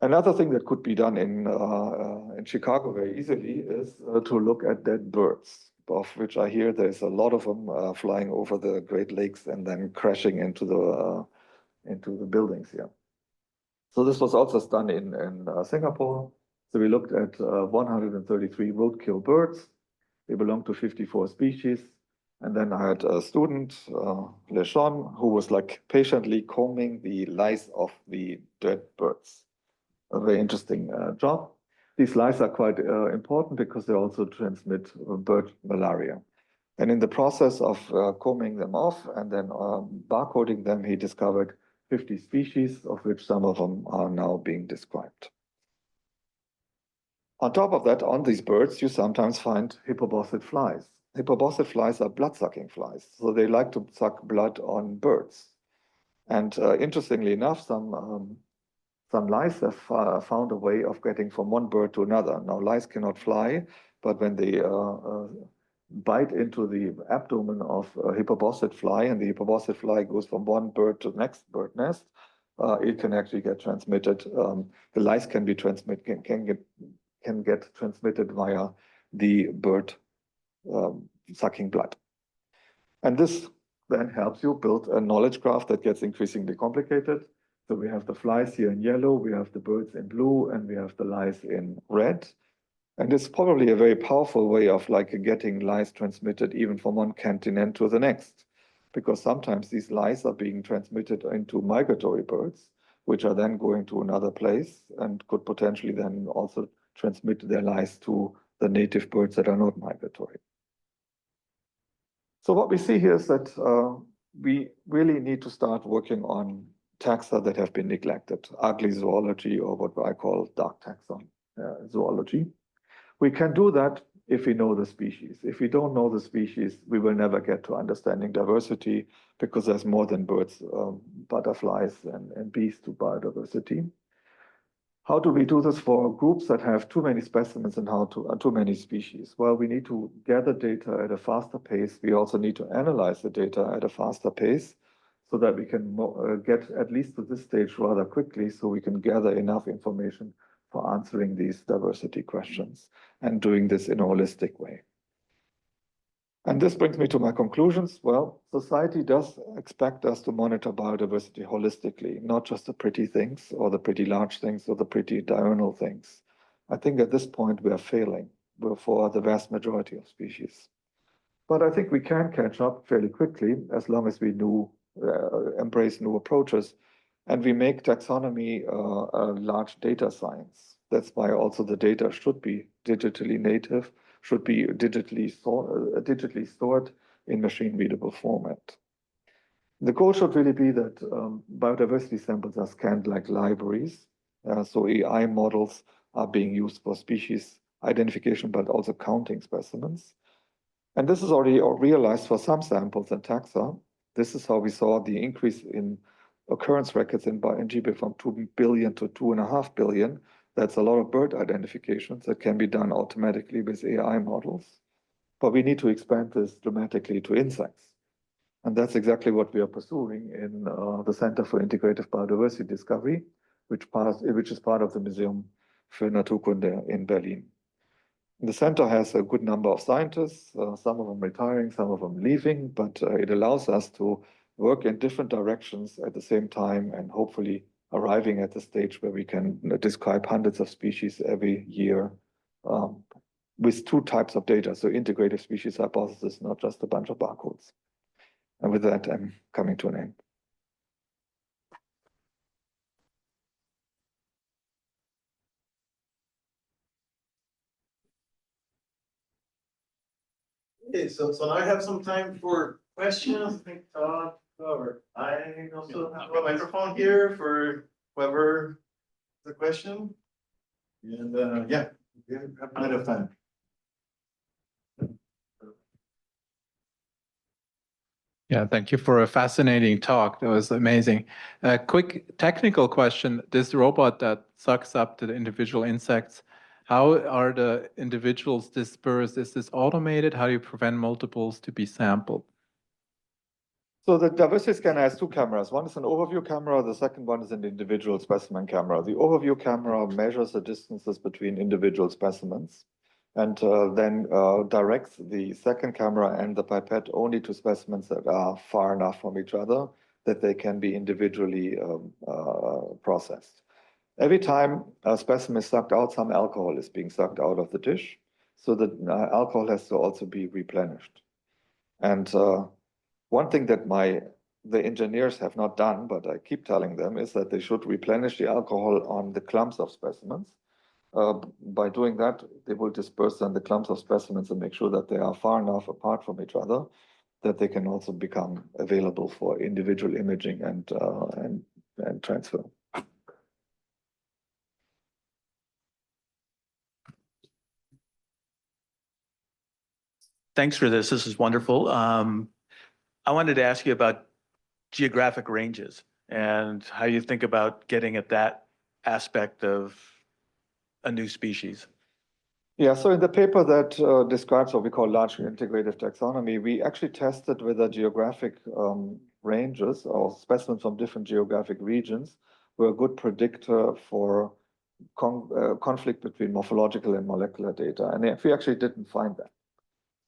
Another thing that could be done in Chicago very easily is to look at dead birds, of which I hear there's a lot of them flying over the Great Lakes and then crashing into the buildings here. So this was also done in Singapore. So we looked at 133 roadkill birds. They belong to 54 species. And then I had a student, LeSean, who was like patiently combing the lice of the dead birds. A very interesting job. These lice are quite important because they also transmit bird malaria. And in the process of combing them off and then barcoding them, he discovered 50 species, of which some of them are now being described. On top of that, on these birds, you sometimes find hippobossid flies. Hippobossid flies are blood-sucking flies, so they like to suck blood on birds. And interestingly enough, some lice have found a way of getting from one bird to another. Now, lice cannot fly, but when they bite into the abdomen of a hippobossid fly, and the hippobossid fly goes from one bird to the next bird nest, it can actually get transmitted. The lice can be can get transmitted via the bird sucking blood. And this then helps you build a knowledge graph that gets increasingly complicated. So we have the flies here in yellow, we have the birds in blue, and we have the lice in red. And it's probably a very powerful way of like getting lice transmitted even from one continent to the next, because sometimes these lice are being transmitted into migratory birds, which are then going to another place and could potentially then also transmit their lice to the native birds that are not migratory. So what we see here is that we really need to start working on taxa that have been neglected, ugly zoology, or what I call dark taxon. zoology. We can do that if we know the species. If we don't know the species, we will never get to understanding diversity because there's more than birds, butterflies, and bees to biodiversity. How do we do this for groups that have too many specimens and too many species? Well, we need to gather data at a faster pace. We also need to analyze the data at a faster pace so that we can get at least to this stage rather quickly so we can gather enough information for answering these diversity questions and doing this in a holistic way. And this brings me to my conclusions. Well, society does expect us to monitor biodiversity holistically, not just the pretty things or the pretty large things or the pretty diurnal things. I think at this point we are failing for the vast majority of species. But I think we can catch up fairly quickly as long as we embrace new approaches and we make taxonomy a large data science. That's why also the data should be digitally native, should be digitally stored in machine-readable format. The goal should really be that biodiversity samples are scanned like libraries. So AI models are being used for species identification, but also counting specimens. And this is already realized for some samples in taxa. This is how we saw the increase in occurrence records in GBIF from 2 billion to 2.5 billion. That's a lot of bird identifications that can be done automatically with AI models. But we need to expand this dramatically to insects. And that's exactly what we are pursuing in the Center for Integrative Biodiversity Discovery, which is part of the Museum für Naturkunde in Berlin. The center has a good number of scientists, some of them retiring, some of them leaving, but it allows us to work in different directions at the same time and hopefully arriving at the stage where we can describe hundreds of species every year with two types of data. So integrative species hypothesis, not just a bunch of barcodes. And with that, I'm coming to an end. Okay, so now I have some time for questions. I think Todd covered. I also have a microphone here for whoever the question. And yeah, we have plenty of time. Yeah, thank you for a fascinating talk. That was amazing. A quick technical question. This robot that sucks up to the individual insects, how are the individuals dispersed? Is this automated? How do you prevent multiples to be sampled? So the diversity scanner has two cameras. One is an overview camera. The second one is an individual specimen camera. The overview camera measures the distances between individual specimens and then directs the second camera and the pipette only to specimens that are far enough from each other that they can be individually processed. Every time a specimen is sucked out, some alcohol is being sucked out of the dish. So the alcohol has to also be replenished. And one thing that the engineers have not done, but I keep telling them, is that they should replenish the alcohol on the clumps of specimens. By doing that, they will disperse then the clumps of specimens and make sure that they are far enough apart from each other that they can also become available for individual imaging and transfer. Thanks for this. This is wonderful. I wanted to ask you about geographic ranges and how you think about getting at that aspect of a new species. Yeah, so in the paper that describes what we call large integrative taxonomy, we actually tested whether geographic ranges or specimens from different geographic regions were a good predictor for conflict between morphological and molecular data. And we actually didn't find that.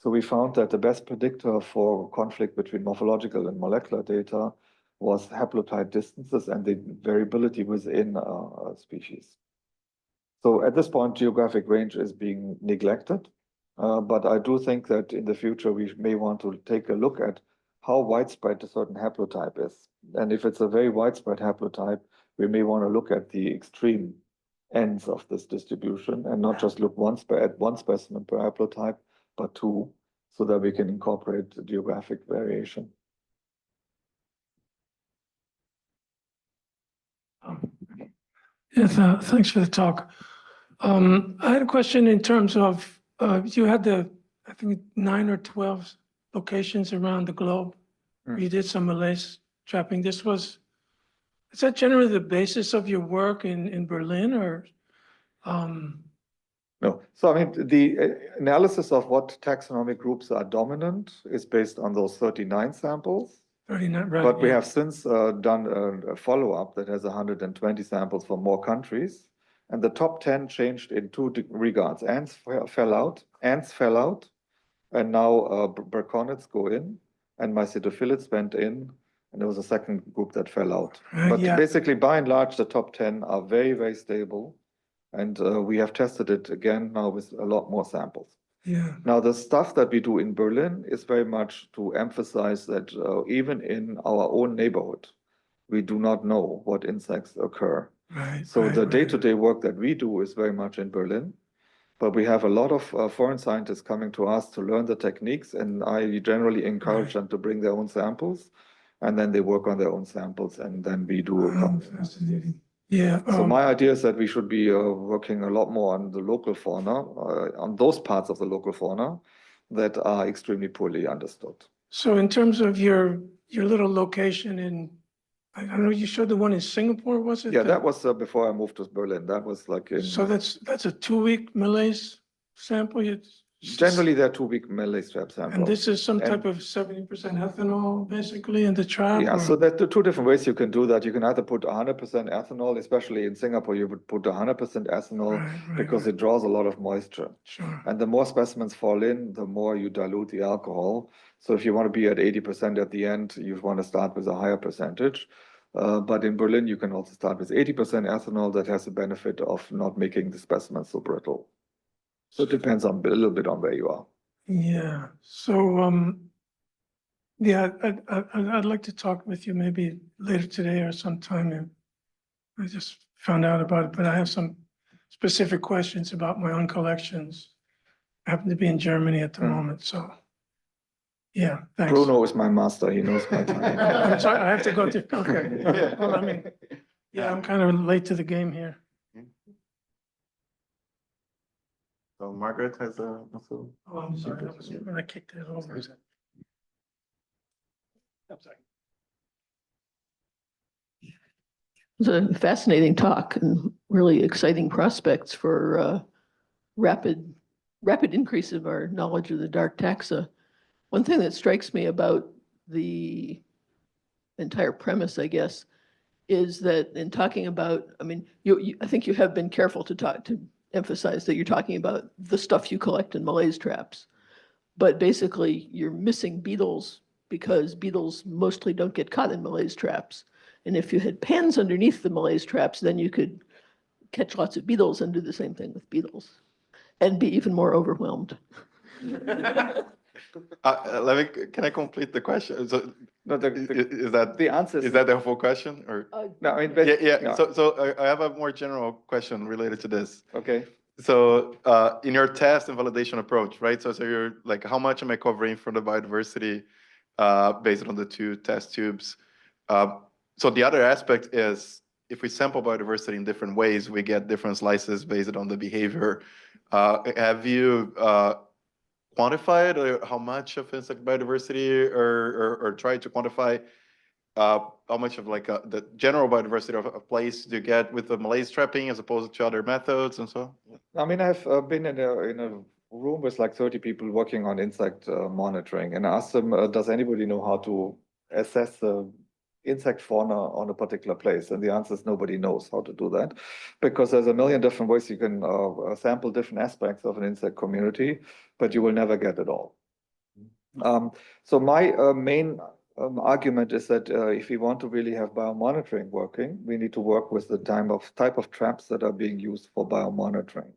So we found that the best predictor for conflict between morphological and molecular data was haplotype distances and the variability within a species. So at this point, geographic range is being neglected, but I do think that in the future, we may want to take a look at how widespread a certain haplotype is. And if it's a very widespread haplotype, we may want to look at the extreme ends of this distribution and not just look at one specimen per haplotype, but two, so that we can incorporate geographic variation. Yes, thanks for the talk. I had a question in terms of, you had I think 9 or 12 locations around the globe. Mm. You did some Malays trapping. Is that generally the basis of your work in Berlin or? No. So I mean, the analysis of what taxonomic groups are dominant is based on those 39 samples. 39, right? But we yeah. have since done a follow-up that has 120 samples from more countries. And the top 10 changed in two regards. Ants fell out, and now Berconets go in, and Mycetophilids went in, and there was a second group that fell out. But yeah. basically, by and large, the top 10 are very, very stable. And we have tested it again now with a lot more samples. Yeah. Now, the stuff that we do in Berlin is very much to emphasize that even in our own neighborhood, we do not know what insects occur. Right. So right, the right. day-to-day work that we do is very much in Berlin. But we have a lot of foreign scientists coming to us to learn the techniques, and I generally encourage them to bring their own samples, and then they work on their own samples, and then we do. Fascinating. Yeah. So my idea is that we should be working a lot more on the local fauna, on those parts of the local fauna that are extremely poorly understood. So in terms of your little location I don't know, you showed the one in Singapore, was it? Yeah, that was before I moved to Berlin. That was like in. So that's a 2-week Malays sample? Generally, they're 2-week Malay strap samples. And this is some type of 70% ethanol basically in the trap? Yeah, or? so there are two different ways you can do that. You can either put 100% ethanol, especially in Singapore, you would put 100% ethanol because it draws a lot of moisture. Sure. And the more specimens fall in, the more you dilute the alcohol. So if you want to be at 80% at the end, you want to start with a higher percentage. But in Berlin, you can also start with 80% ethanol that has the benefit of not making the specimen so brittle. So it depends a little bit on where you are. Yeah. So, yeah, I'd like to talk with you maybe later today or sometime. I just found out about it, but I have some specific questions about my own collections. I happen to be in Germany at the moment, so. Yeah, thanks. Bruno is my master. He knows my time. I'm sorry, I have to go to, okay. Well, I mean, yeah, I'm kind of late to the game here. So Margaret has also. Oh, I'm sorry, I was gonna kick that over. I'm sorry. It was a fascinating talk and really exciting prospects for rapid increase of our knowledge of the dark taxa. One thing that strikes me about the entire premise, I guess, is that in talking about, I mean, I think you have been careful to emphasize that you're talking about the stuff you collect in Malays traps, but basically you're missing beetles because beetles mostly don't get caught in Malays traps. And if you had pens underneath the Malays traps, then you could catch lots of beetles and do the same thing with beetles and be even more overwhelmed. Can I complete the question? So, No, is that the answer is that the whole question or? No, I mean, Yeah. So I have a more general question related to this. Okay. So in your test and validation approach, right? So you're like, how much am I covering from the biodiversity based on the 2 test tubes? So the other aspect is if we sample biodiversity in different ways, we get different slices based on the behavior. Have you quantified how much of insect biodiversity or try to quantify how much of like the general biodiversity of a place do you get with the Malays trapping as opposed to other methods and so on? I mean, I've been in a room with like 30 people working on insect monitoring and asked them, does anybody know how to assess the insect fauna on a particular place? And the answer is nobody knows how to do that because there's a million different ways you can sample different aspects of an insect community, but you will never get it all. So my main argument is that if we want to really have biomonitoring working, we need to work with the type of traps that are being used for biomonitoring.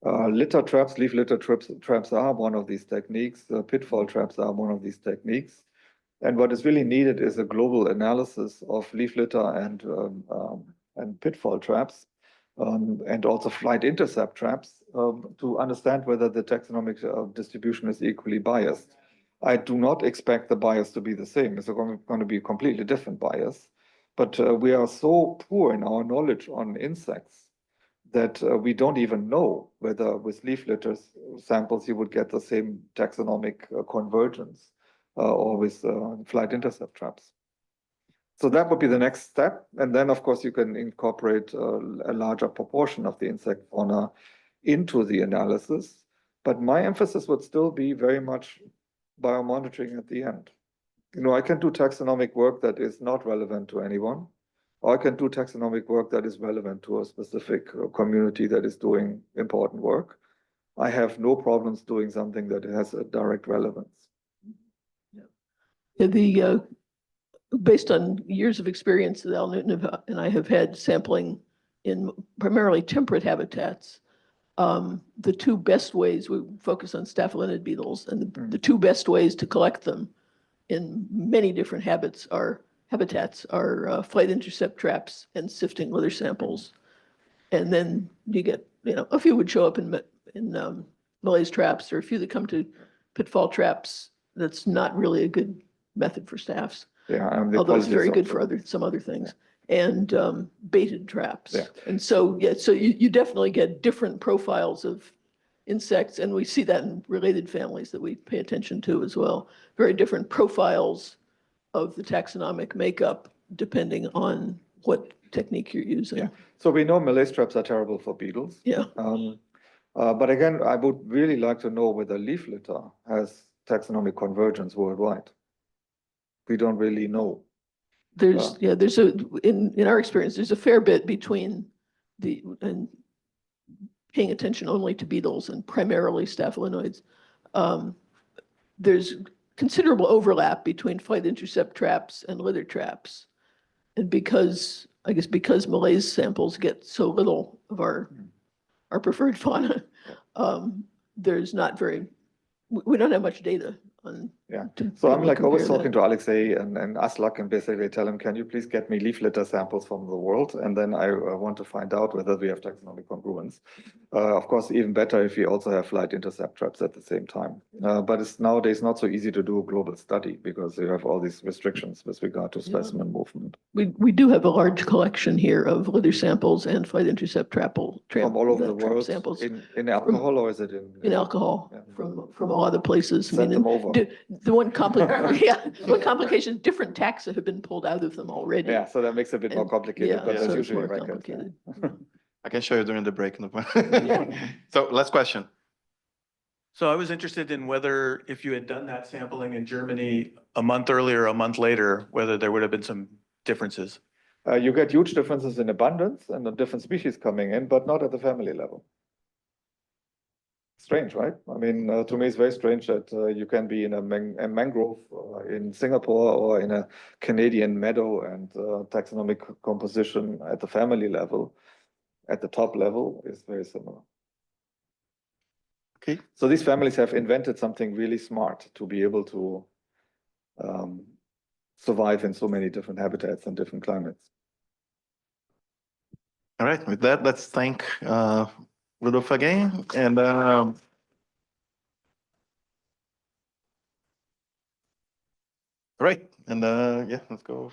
Litter traps, leaf litter traps are one of these techniques. Pitfall traps are one of these techniques. And what is really needed is a global analysis of leaf litter and pitfall traps and also flight intercept traps to understand whether the taxonomic distribution is equally biased. I do not expect the bias to be the same. It's going to be a completely different bias. But we are so poor in our knowledge on insects that we don't even know whether with leaf litter samples you would get the same taxonomic convergence or with flight intercept traps. So that would be the next step. And then, of course, you can incorporate a larger proportion of the insect fauna into the analysis. But my emphasis would still be very much biomonitoring at the end. You know, I can do taxonomic work that is not relevant to anyone, or I can do taxonomic work that is relevant to a specific community that is doing important work. I have no problems doing something that has a direct relevance. Yeah, based on years of experience that Al Newton and I have had sampling in primarily temperate habitats, the two best ways, we focus on staphylinid beetles, and the two best ways to collect them in many different habitats are flight intercept traps and sifting litter samples. And then you get, a few would show up in malaise traps, or a few that come to pitfall traps. That's not really a good method for staffs. Yeah, Although it's very good for some other things. And baited traps. Yeah. And so, so you definitely get different profiles of insects, and we see that in related families that we pay attention to as well. Very different profiles of the taxonomic makeup depending on what technique you're using. Yeah. So we know malaise traps are terrible for beetles. Yeah. But again, I would really like to know whether leaf litter has taxonomic convergence worldwide. We don't really know. There's in our experience, there's a fair bit between and paying attention only to beetles and primarily staphylinoids. There's considerable overlap between flight intercept traps and litter traps. And because malaise samples get so little of our preferred fauna, there's not we don't have much data on. Yeah. So I'm like always talking to Alexei and Aslak and basically tell him, can you please get me leaf litter samples from the world? And then I want to find out whether we have taxonomic congruence. Of course, even better if we also have flight intercept traps at the same time. But it's nowadays not so easy to do a global study because you have all these restrictions with regard to specimen movement. We do have a large collection here of litter samples and flight intercept trap from all over the world samples. In alcohol, or is it in alcohol, from a lot of places. Send them over. The one complication, different taxa have been pulled out of them already. Yeah, so that makes it a bit more complicated, but so that's it's usually more records. complicated. I can show you during the break. So last question. So I was interested in whether if you had done that sampling in Germany a month earlier, a month later, whether there would have been some differences. You get huge differences in abundance and the different species coming in, but not at the family level. Strange, right? I mean, to me, it's very strange that you can be in a mangrove in Singapore or in a Canadian meadow and taxonomic composition at the family level, at the top level, is very similar. Okay. So these families have invented something really smart to be able to survive in so many different habitats and different climates. All right, with that, let's thank Rudolf again. And all right, and yeah, let's go.